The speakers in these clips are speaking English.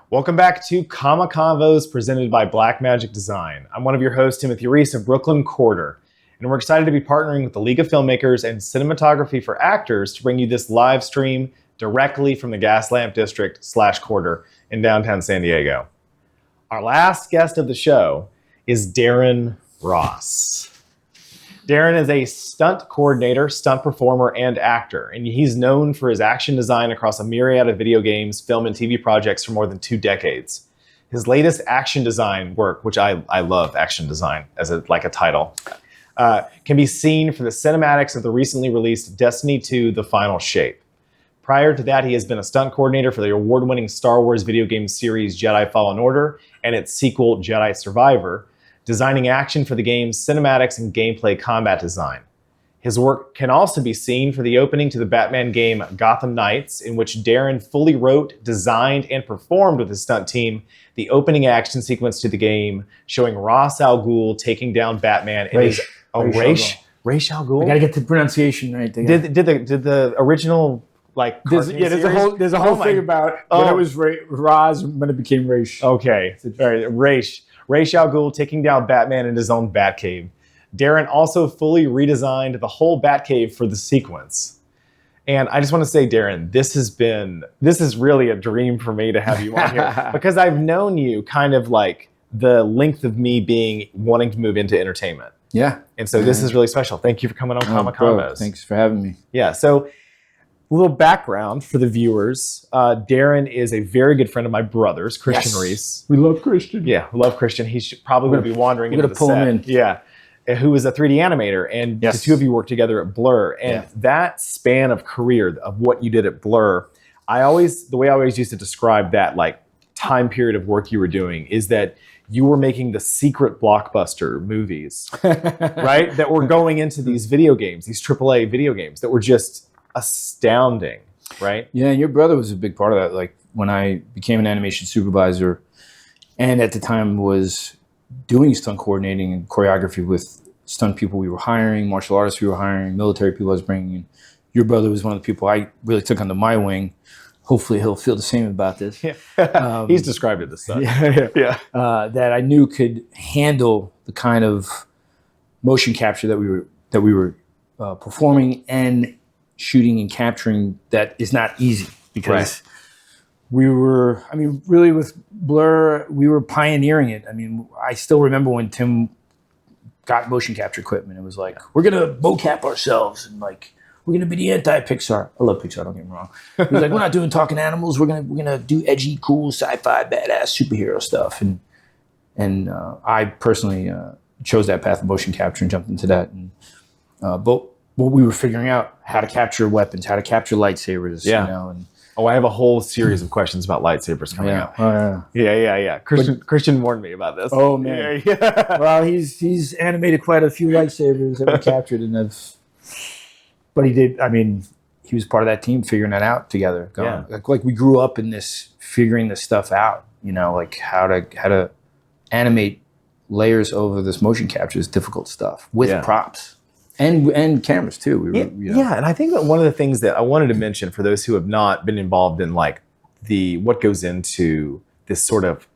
Welcome back to Convos presented by Blackmagic Design. I'm one of your hosts, Timothy Reese of Brooklyn Quarter, and we're excited to be partnering with the League of Filmmakers and Cinematography for Actors to bring you this live stream directly from the Gaslamp District / Quarter in downtown San Diego. Our last guest of the show is Derron Ross. Derron is a stunt coordinator, stunt performer, and actor, and he's known for his action design across a myriad of video games, film, and TV projects for more than 2 decades. His latest action design work, which I love action design as a title, can be seen for the cinematics of the recently released Destiny 2: The Final Shape. Prior to that, he has been a stunt coordinator for the award-winning Star Wars video game series Jedi Fallen Order and its sequel Jedi Survivor, designing action for the game's cinematics and gameplay combat design. His work can also be seen for the opening to the Batman game Gotham Knights, in which Derron fully wrote, designed, and performed with his stunt team the opening action sequence to the game, showing Ra's al Ghul taking down Batman. Ra's al Ghul? I gotta get the pronunciation right. Did the original there's a whole thing about when it was Ra's and when it became Raish. Okay, all right, Raish al Ghul taking down Batman in his own Batcave. Derron also fully redesigned the whole Batcave for the sequence. And I just want to say, Derron, this is really a dream for me to have you on here because I've known you kind of like the length of me wanting to move into entertainment. Yeah. And so this is really special. Thank you for coming on Convos. Thanks for having me. Yeah. So a little background for the viewers. Derron is a very good friend of my brother's, Christian Reese. We love Christian. Yeah, we love Christian. He probably will be wandering into the set. We're going to pull him in. Yeah, who is a 3D animator. And the two of you worked together at Blur. And that span of career of what you did at Blur, the way I always used to describe that like time period of work you were doing is that you were making the secret blockbuster movies, right? That were going into these video games, these AAA video games that were just astounding, right? Yeah, and your brother was a big part of that. Like when I became an animation supervisor and at the time was doing stunt coordinating and choreography with stunt people we were hiring, martial artists we were hiring, military people I was bringing in. Your brother was one of the people I really took under my wing. Hopefully he'll feel the same about this. Yeah. He's described it as such. That I knew could handle the kind of motion capture that we were performing and shooting and capturing that is not easy because we were, really with Blur, we were pioneering it. I still remember when Tim got motion capture equipment. It was like, we're going to mocap ourselves and like, we're going to be the anti-Pixar. I love Pixar, don't get me wrong. He was like, we're not doing talking animals. We're gonna do edgy, cool, sci-fi, badass superhero stuff. And I personally chose that path of motion capture and jumped into that. And but what we were figuring out how to capture weapons, how to capture lightsabers. I have a whole series of questions about lightsabers coming up. Yeah. Christian warned me about this. Oh man. Yeah. Well, he's animated quite a few lightsabers that we captured, but he did. He was part of that team figuring that out together. Like we grew up in this, figuring this stuff out. Like how to animate layers over this motion capture is difficult stuff with props. And cameras too. And I think that one of the things that I wanted to mention for those who have not been involved in like what goes into this sort of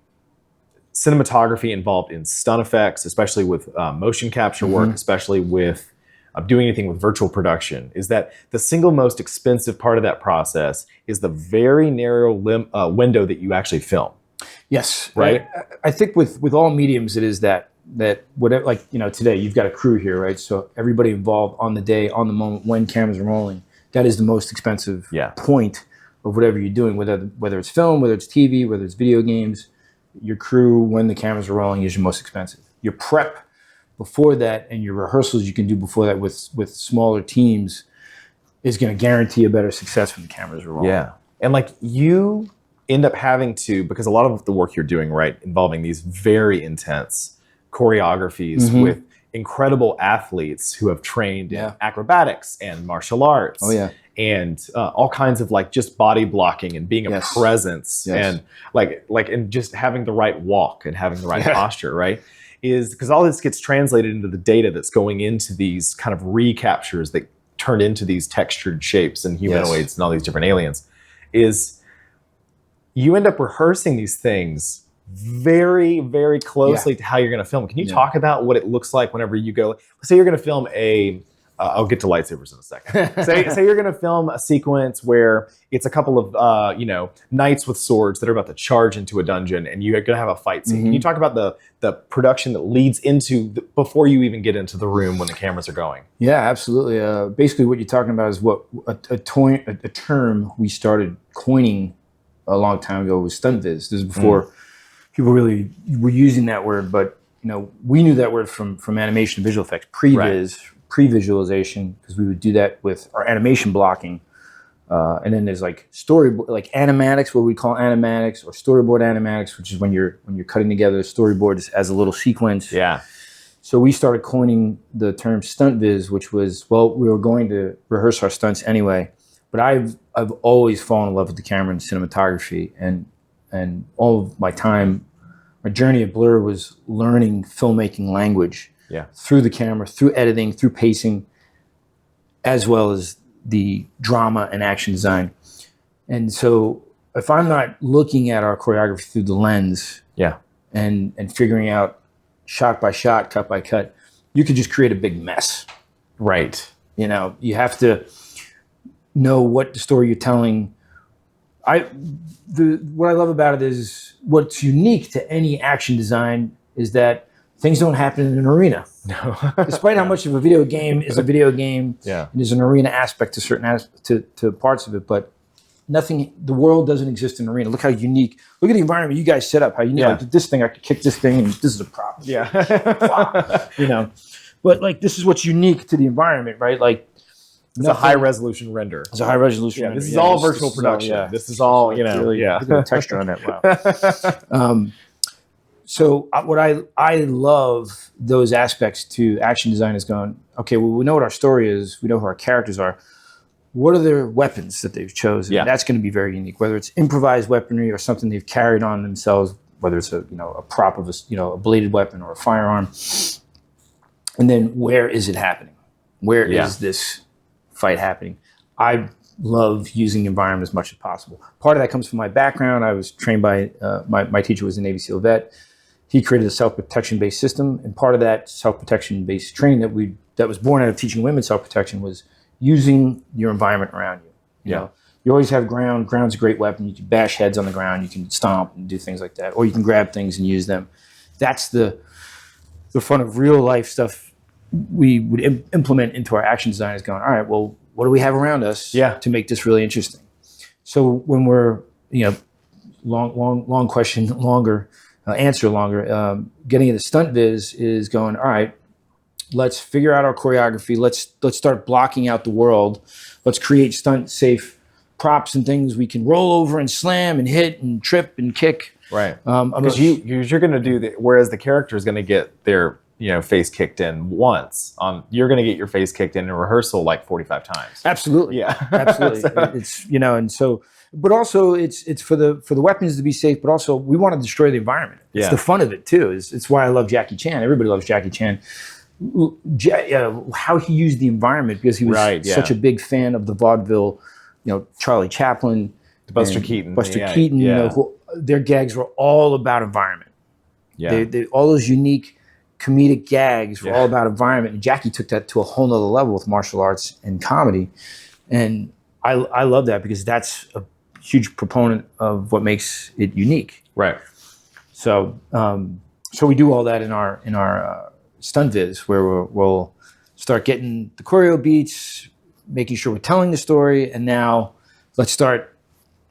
cinematography involved in stunt effects, especially with motion capture work, especially with doing anything with virtual production, is that the single most expensive part of that process is the very narrow window that you actually film. Yes, right. I think with all mediums, it is that whatever, like, today you've got a crew here, right? So everybody involved on the day, on the moment when cameras are rolling, that is the most expensive point of whatever you're doing, whether it's film, whether it's TV, whether it's video games. Your crew, when the cameras are rolling, is your most expensive. Your prep before that and your rehearsals you can do before that with smaller teams is going to guarantee a better success when the cameras are rolling. Yeah, and like you end up having to, because a lot of the work you're doing, right, involving these very intense choreographies with incredible athletes who have trained in acrobatics and martial arts and all kinds of like just body blocking and being a presence and and just having the right walk and having the right posture, right? Is because all this gets translated into the data that's going into these kind of recaptures that turn into these textured shapes and humanoids and all these different aliens. Is you end up rehearsing these things very, very closely to how you're going to film. Can you talk about what it looks like whenever you go? Let's say you're going to film I'll get to lightsabers in a second. say you're going to film a sequence where it's a couple of knights with swords that are about to charge into a dungeon, and you're going to have a fight scene. Can you talk about the production that leads into before you even get into the room when the cameras are going? Yeah, absolutely. Basically, what you're talking about is what a term we started coining a long time ago was stunt viz. This is before people really were using that word, but we knew that word from animation and visual effects, pre-viz, pre-visualization, because we would do that with our animation blocking. And then there's like storyboard, like animatics, what we call animatics, or storyboard animatics, which is when you're cutting together a storyboard as a little sequence. Yeah. So we started coining the term stunt viz, which was, well, we were going to rehearse our stunts anyway. But I've always fallen in love with the camera and cinematography, and all of my time, my journey at Blur was learning filmmaking language through the camera, through editing, through pacing, as well as the drama and action design. And so if I'm not looking at our choreography through the lens and figuring out shot by shot, cut by cut, you could just create a big mess. Right. You have to know what the story you're telling. What I love about it is what's unique to any action design is that things don't happen in an arena. No. Despite how much of a video game is a video game, and there's an arena aspect to certain to parts of it, but nothing. The world doesn't exist in an arena. Look how unique. Look at the environment you guys set up. How like, this thing, I could kick this thing, and this is a prop. Yeah. But like this is what's unique to the environment, right? Like it's a high resolution render. It's a high resolution. This is all virtual production. This is all look at the texture on that. Wow. So what I love those aspects to action design is going, okay, well, we know what our story is. We know who our characters are. What are their weapons that they've chosen? Yeah. That's going to be very unique, whether it's improvised weaponry or something they've carried on themselves, whether it's a prop of a bladed weapon or a firearm. And then where is it happening? Where is this fight happening? I love using the environment as much as possible. Part of that comes from my background. I was trained by, my teacher was a Navy SEAL vet. He created a self-protection based system, and part of that self-protection based training that was born out of teaching women self-protection was using your environment around you. You always have ground. Ground's a great weapon. You can bash heads on the ground. You can stomp and do things like that, or you can grab things and use them. That's the fun of real life stuff we would implement into our action design is going, all right, well, what do we have around us to make this really interesting? So when we're, long question, longer, answer longer, getting into stunt viz is going, all right, let's figure out our choreography. Let's start blocking out the world. Let's create stunt safe props and things we can roll over and slam and hit and trip and kick. Right. Because you're going to do whereas the character is going to get their face kicked in once. You're going to get your face kicked in rehearsal like 45 times. Absolutely. Yeah. Absolutely. It's and so, but also it's for the weapons to be safe, but also we want to destroy the environment. It's the fun of it too. It's why I love Jackie Chan. Everybody loves Jackie Chan. How he used the environment because he was such a big fan of the vaudeville. Charlie Chaplin, Buster Keaton. Their gags were all about environment. Yeah. They all those unique comedic gags were all about environment. And Jackie took that to a whole nother level with martial arts and comedy. And I love that because that's a huge proponent of what makes it unique. Right. So we do all that in our stunt viz where we'll start getting the choreo beats, making sure we're telling the story, and now let's start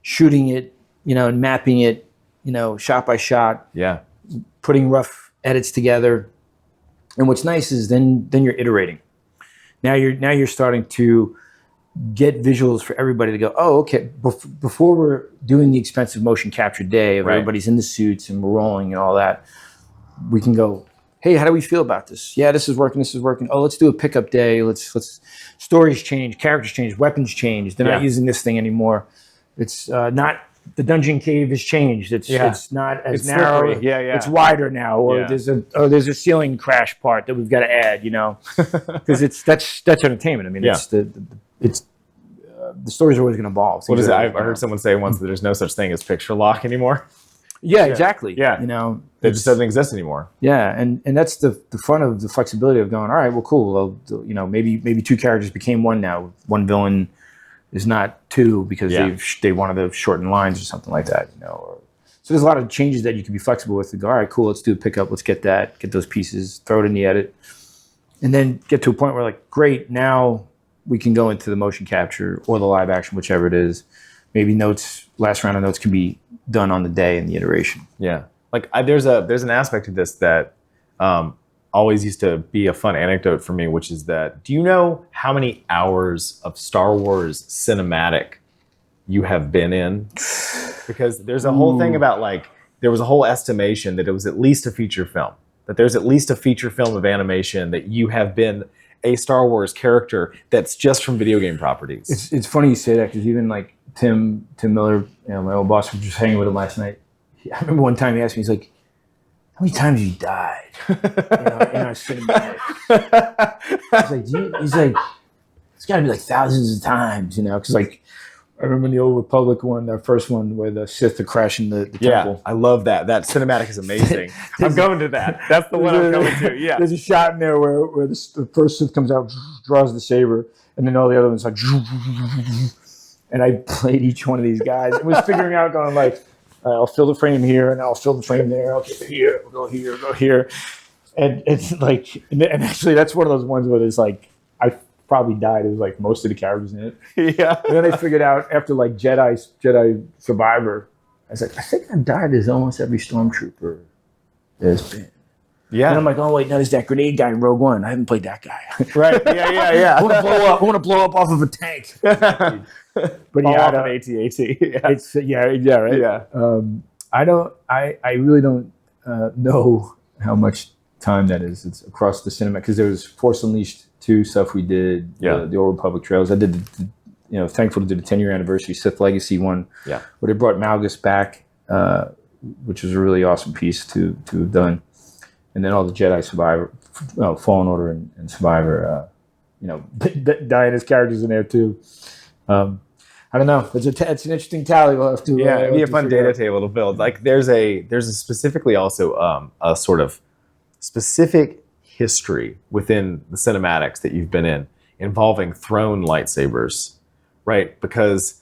shooting it, and mapping it, shot by shot. Yeah. Putting rough edits together. And what's nice is then you're iterating. Now you're starting to get visuals for everybody to go, oh, okay, before we're doing the expensive motion capture day of everybody's in the suits and we're rolling and all that, we can go, hey, how do we feel about this? Yeah, this is working. Oh, let's do a pickup day. Let's stories change, characters change, weapons change. They're not using this thing anymore. It's not, the dungeon cave has changed. It's not as narrow. It's wider now. Or there's a ceiling crash part that we've got to add, because that's entertainment. I mean, it's the stories are always going to evolve. What is it? I heard someone say once that there's no such thing as picture lock anymore. Yeah, exactly. Yeah. You know, It just doesn't exist anymore. Yeah, and that's the fun of the flexibility of going, all right, well, cool. Well, you know, maybe two characters became one now. One villain is not two because they wanted to shorten lines or something like that, you know. So there's a lot of changes that you can be flexible with to go, all right, cool, let's do a pickup, let's get those pieces, throw it in the edit, and then get to a point where like, great, now we can go into the motion capture or the live action, whichever it is. Maybe last round of notes can be done on the day in the iteration. Yeah. Like there's an aspect of this that always used to be a fun anecdote for me, which is that, do you know how many hours of Star Wars cinematic you have been in? Because there's a whole thing about like, there was a whole estimation that it was at least a feature film, that there's at least a feature film of animation that you have been a Star Wars character that's just from video game properties. It's funny you say that, because even like Tim Miller, you know, my old boss, was just hanging with him last night. I remember one time he asked me, he's like, how many times have you died in our cinematic? He's like, it's got to be like thousands of times, you know, because like, I remember in the Old Republic one, that first one where the Sith are crashing the temple. I love that. That cinematic is amazing. I'm going to that. That's the one I'm going to. Yeah. There's a shot in there where the first Sith comes out, draws the saber, and then all the other ones like, and I played each one of these guys. I was figuring out, going like, I'll fill the frame here, and I'll fill the frame there. Okay, here, we'll go here. And it's like, and actually that's one of those ones where there's like, I probably died. It was like most of the characters in it. Yeah. And then I figured out after like Jedi Survivor, I was like, I think I've died as almost every stormtrooper there's been. Yeah. And I'm like, oh wait, no, there's that grenade guy in Rogue One. I haven't played that guy. Right. Yeah. I want to blow up off of a tank. But yeah, off of AT-AT. Yeah. Right. Yeah. I really don't know how much time that is. It's across the cinema, because there was Force Unleashed 2 stuff we did. The Old Republic Trails. I did thankful to do the 10-year anniversary Sith Legacy one. Yeah. Where they brought Malgus back, which was a really awesome piece to have done. And then all the Jedi Survivor, Fallen Order and Survivor. Diana's characters in there too. I don't know. It's an interesting tally. We'll have to. It'd be a fun data table to build. Like there's a specifically also a sort of specific history within the cinematics that you've been in involving thrown lightsabers, right? Because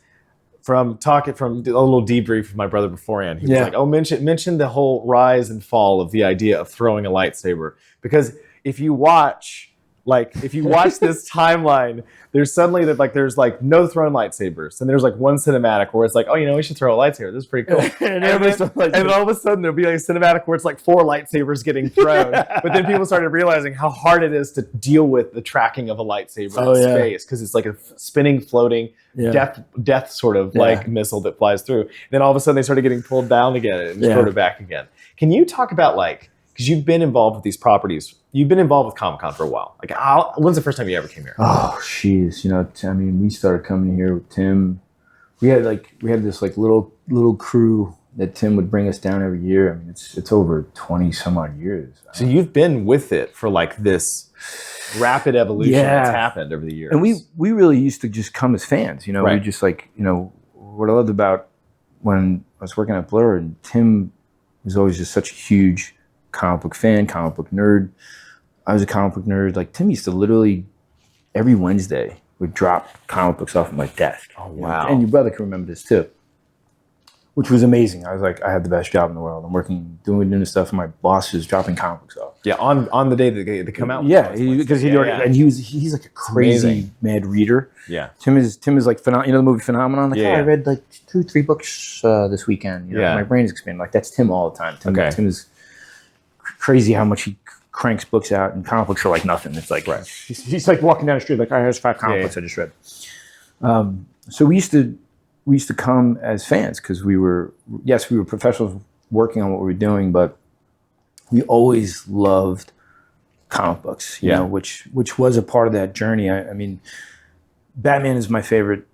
from a little debrief with my brother beforehand, he was like, "Oh, mention the whole rise and fall of the idea of throwing a lightsaber." Because if you watch this timeline, there's suddenly there's no thrown lightsabers, and there's like one cinematic where it's like, oh, we should throw a lightsaber. This is pretty cool. and then all of a sudden there'll be like a cinematic where it's like 4 lightsabers getting thrown. But then people started realizing how hard it is to deal with the tracking of a lightsaber in space, because it's like a spinning, floating death sort of like missile that flies through. And then all of a sudden they started getting pulled down again and thrown back again. Can you talk about because you've been involved with these properties. You've been involved with Comic-Con for a while. When's the first time you ever came here? Oh, jeez. We started coming here with Tim. We had this little crew that Tim would bring us down every year. I mean, it's over 20 some odd years. So you've been with it for this rapid evolution that's happened over the years. And we really used to just come as fans. We just what I loved about when I was working at Blur, and Tim was always just such a huge comic book fan, comic book nerd. I was a comic book nerd. Tim used to literally every Wednesday would drop comic books off at my desk. Oh, wow. And your brother can remember this too, which was amazing. I was like, I had the best job in the world. I'm doing this stuff, and my boss is dropping comic books off. Yeah, on the day that they come out. Yeah, because he's like a crazy mad reader. Yeah. Tim is like, the movie Phenomenon? I read 2-3 books this weekend. My brain is expanding. That's Tim all the time. Tim is crazy how much he cranks books out, and comic books are like nothing. It's like he's like walking down the street like, here's 5 comic books I just read. So we used to come as fans, because we were professionals working on what we were doing, but we always loved comic books, which was a part of that journey. I mean, Batman is my favorite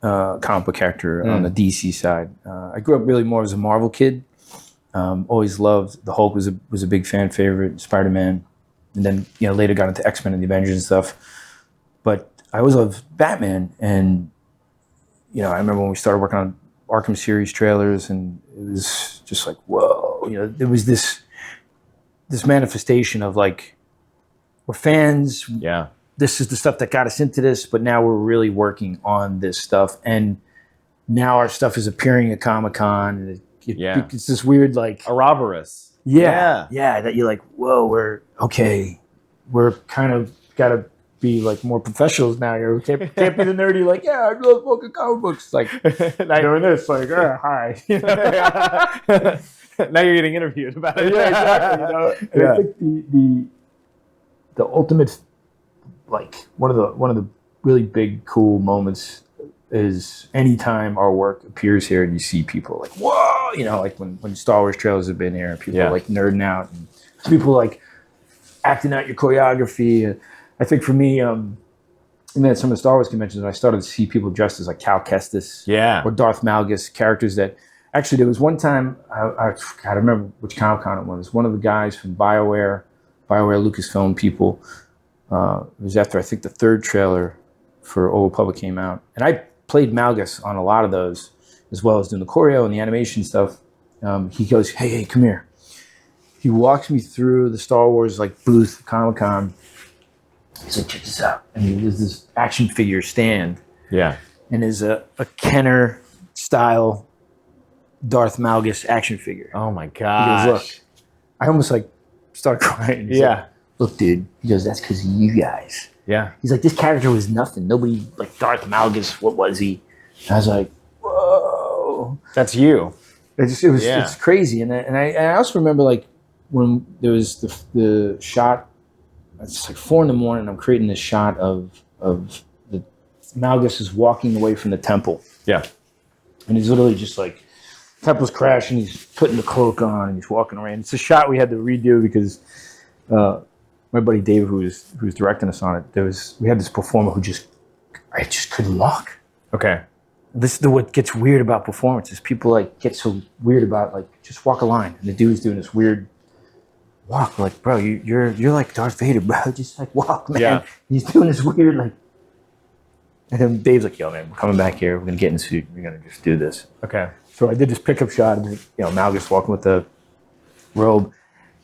comic book character on the DC side. I grew up really more as a Marvel kid. Always loved the Hulk, was a big fan favorite, Spider-Man, and then later got into X-Men and the Avengers and stuff. But I always loved Batman, and I remember when we started working on Arkham series trailers, and it was just like, whoa, there was this manifestation of like, we're fans. Yeah. This is the stuff that got us into this, but now we're really working on this stuff. And now our stuff is appearing at Comic-Con. And it's this weird, like, Ouroboros. Yeah. That you're like, whoa, we're kind of got to be like more professionals now. You can't be the nerdy, like, yeah, I love fucking comic books. Like, doing this, like, hi. Now you're getting interviewed about it. Yeah, exactly. And I think the ultimate, like, one of the really big, cool moments is anytime our work appears here and you see people like, whoa, like when Star Wars trailers have been here, people are like nerding out, and people like acting out your choreography. I think for me, and then at some of the Star Wars conventions, I started to see people dressed as like Cal Kestis or Darth Malgus, characters that actually, there was one time, I remember which Comic-Con it was, one of the guys from BioWare Lucasfilm people, it was after I think the third trailer for Old Republic came out, and I played Malgus on a lot of those, as well as doing the choreo and the animation stuff. He goes, hey, come here. He walks me through the Star Wars like booth, Comic-Con. He's like, check this out. And there's this action figure stand. Yeah. And there's a Kenner style Darth Malgus action figure. Oh my gosh. He goes, look. I almost like started crying. He's like, look, dude. He goes, that's because of you guys. Yeah. He's like, this character was nothing. Nobody, like Darth Malgus, what was he? And I was like, whoa. That's you. It's crazy. And I also remember like when there was the shot, it's like 4 a.m. I'm creating this shot of the Malgus is walking away from the temple. Yeah. And he's literally just like, temple's crashing, he's putting the cloak on and he's walking around. It's a shot we had to redo because my buddy Dave, who was directing us on it, we had this performer who just couldn't walk. Okay. This is what gets weird about performances. People like get so weird about like, just walk a line. And the dude's doing this weird walk. Like, bro, you're like Darth Vader, bro. Just like walk, man. Yeah. He's doing this weird like. And then Dave's like, yo, man, we're coming back here. We're gonna get in the suit. We're gonna just do this. Okay. So I did this pickup shot of Malgus walking with the robe.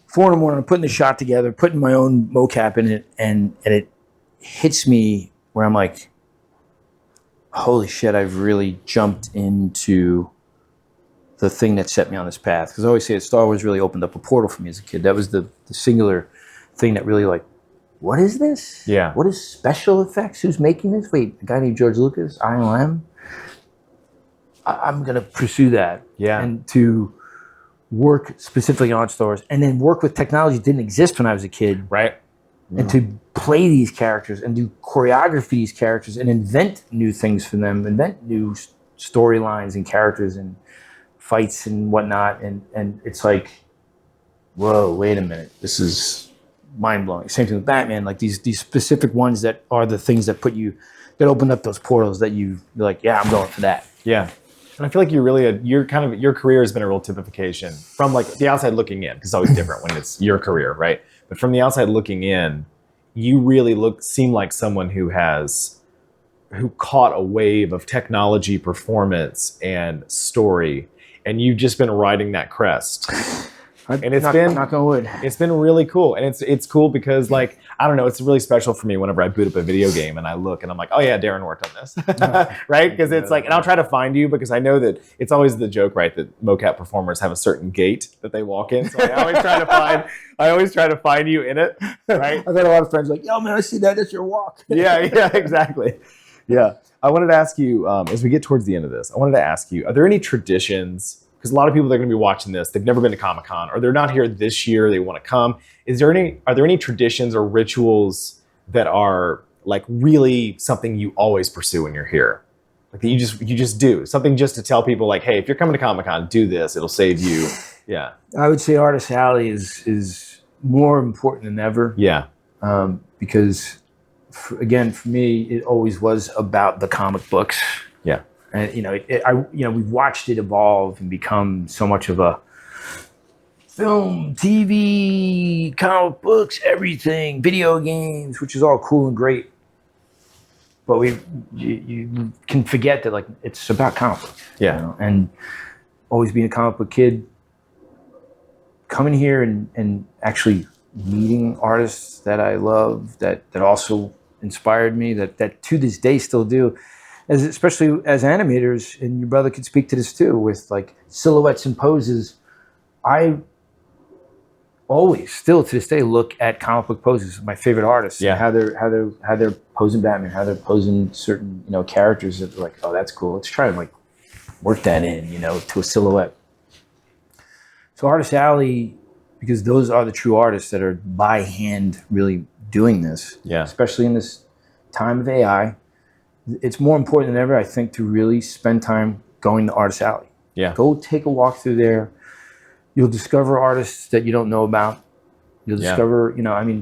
4 a.m, I'm putting the shot together, putting my own mocap in it, and it hits me where I'm like, holy shit, I've really jumped into the thing that set me on this path. Because I always say that Star Wars really opened up a portal for me as a kid. That was the singular thing that really like, what is this? Yeah. What is special effects? Who's making this? Wait, a guy named George Lucas, ILM? I'm going to pursue that. Yeah. And to work specifically on Star Wars and then work with technology that didn't exist when I was a kid. Right. And to play these characters and do choreography these characters and invent new things for them, invent new storylines and characters and fights and whatnot. And it's like, whoa, wait a minute. This is mind-blowing. Same thing with Batman, like these specific ones that are the things that that open up those portals that you're like, yeah, I'm going for that. Yeah. And I feel like your career has been a real typification from like the outside looking in, because it's always different when it's your career, right? But from the outside looking in, you really seem like someone who caught a wave of technology, performance, and story, and you've just been riding that crest. And it's been knock on wood. It's been really cool, and it's cool because like I don't know, it's really special for me whenever I boot up a video game and I look and I'm like, oh yeah, Derron worked on this, right? Because it's like, and I'll try to find you because I know that it's always the joke, right, that mocap performers have a certain gait that they walk in. So I always try to find you in it, right? I've had a lot of friends like, yo man, I see that. That's your walk. yeah, exactly. Yeah, I wanted to ask you as we get towards the end of this. I wanted to ask you, are there any traditions? Because a lot of people that are going to be watching this, they've never been to Comic-Con, or they're not here this year, they want to come. Are there any traditions or rituals that are like really something you always pursue when you're here? Like that you just do something just to tell people like, hey, if you're coming to Comic-Con, do this, it'll save you. Yeah. I would say Artist Alley is more important than ever. Yeah. Because again, for me, it always was about the comic books. Yeah. And we've watched it evolve and become so much of a film, TV, comic books, everything, video games, which is all cool and great. but you can forget that like it's about comic book. Yeah. You know? And always being a comic book kid, coming here and actually meeting artists that I love that also inspired me, that to this day still do, especially as animators, and your brother could speak to this too, with like silhouettes and poses. I always, still to this day, look at comic book poses. My favorite artists, Yeah. how they're posing Batman, how they're posing certain characters that are like, oh, that's cool. Let's try to like work that in, to a silhouette. So Artist Alley, because those are the true artists that are by hand really doing this. Yeah. Especially in this time of AI, it's more important than ever, I think, to really spend time going to Artist Alley. Yeah. Go take a walk through there. You'll discover artists that you don't know about. You'll discover,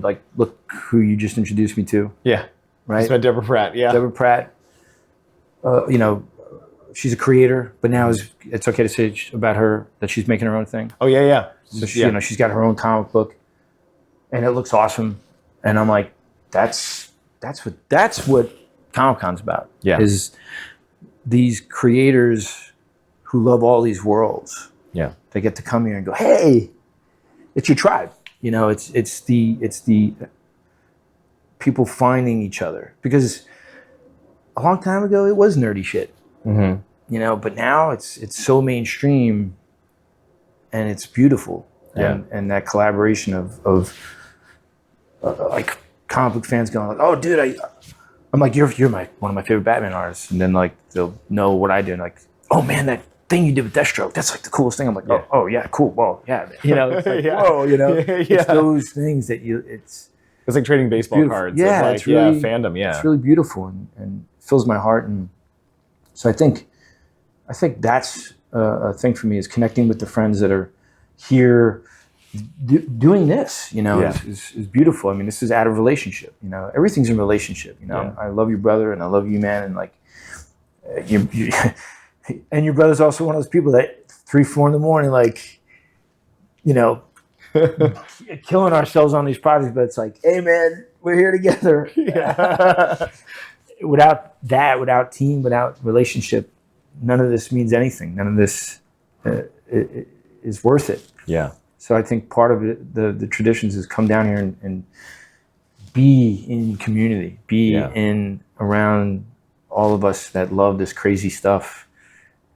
like, look who you just introduced me to. Yeah. Right? Just met Deborah Pratt. Yeah. Deborah Pratt, she's a creator, but now it's okay to say about her that she's making her own thing. Oh, yeah, yeah. So she's got her own comic book, and it looks awesome. And I'm like, that's what Comic-Con's about. Yeah. Is these creators who love all these worlds. Yeah. They get to come here and go, hey, it's your tribe. It's the people finding each other, because a long time ago it was nerdy shit. Mm-hmm. But now it's so mainstream, and it's beautiful. Yeah. And that collaboration of like comic book fans going like, oh, dude, I'm like, you're one of my favorite Batman artists, and then like they'll know what I do, and like, oh man, that thing you did with Deathstroke, that's like the coolest thing. I'm like, oh yeah, cool. Well, yeah, it's like, Yeah. whoa, Yeah. It's those things that It's like trading baseball beautiful. cards. Yeah, Of like, it's really, fandom. Yeah. it's really beautiful and fills my heart. And so I think that's a thing for me, is connecting with the friends that are here doing this. Is beautiful. I mean, this is out of relationship. Everything's in relationship. Yeah. I love your brother, and I love you, man, and like you and your brother's also one of those people that 3-4 in the morning, like, killing ourselves on these projects, but it's like, hey man, we're here together. Yeah. Without team, without relationship, none of this means anything. None of this is worth it. Yeah. So I think part of it, the traditions, is come down here and be in community, be in around all of us that love this crazy stuff,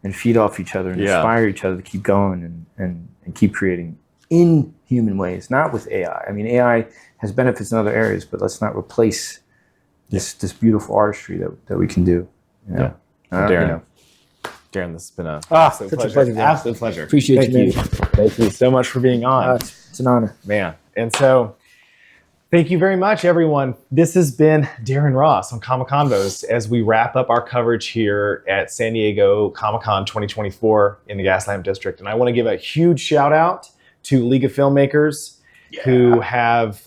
and feed off each other and inspire each other to keep going and keep creating in human ways, not with AI. I mean, AI has benefits in other areas, but let's not replace this beautiful artistry that we can do. Yeah. Derron, Derron, this has been an absolute such a pleasure. pleasure. Absolute pleasure. Appreciate Thank you, you. man. Thank you so much for being on. It's an honor. Man. And so thank you very much, everyone. This has been Derron Ross on Convos as we wrap up our coverage here at San Diego Comic-Con 2024 in the Gaslamp District. And I want to give a huge shout out to League of Filmmakers who have,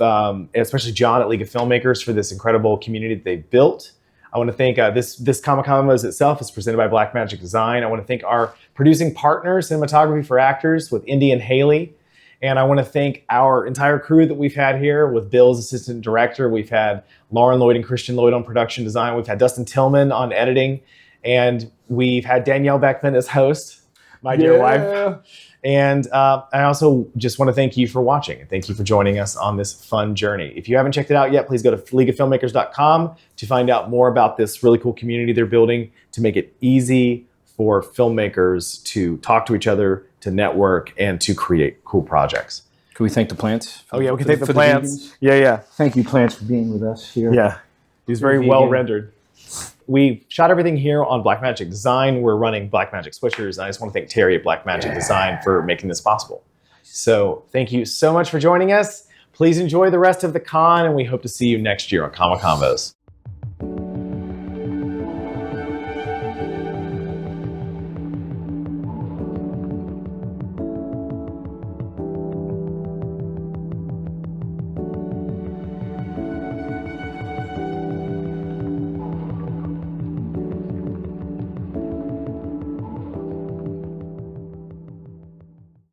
especially John at League of Filmmakers, for this incredible community that they've built. I want to thank this Comic-Convos itself is presented by Blackmagic Design. I want to thank our producing partner, Cinematography for Actors, with Indy and Haley. And I want to thank our entire crew that we've had here, with Bill as assistant director. We've had Lauren Lloyd and Christian Lloyd on production design. We've had Dustin Tillman on editing. And we've had Danielle Beckman as host, my dear wife. And I also just want to thank you for watching, and thank you for joining us on this fun journey. If you haven't checked it out yet, please go to leagueoffilmmakers.com to find out more about this really cool community they're building to make it easy for filmmakers to talk to each other, to network, and to create cool projects. Can we thank the plants? Oh yeah, we can thank the plants. Yeah. Thank you, plants, for being with us here. Yeah, it was very well rendered. We shot everything here on Blackmagic Design. We're running Blackmagic switchers. And I just want to thank Terry at Blackmagic Design for making this possible. So thank you so much for joining us. Please enjoy the rest of the con, and we hope to see you next year on Comic Convos.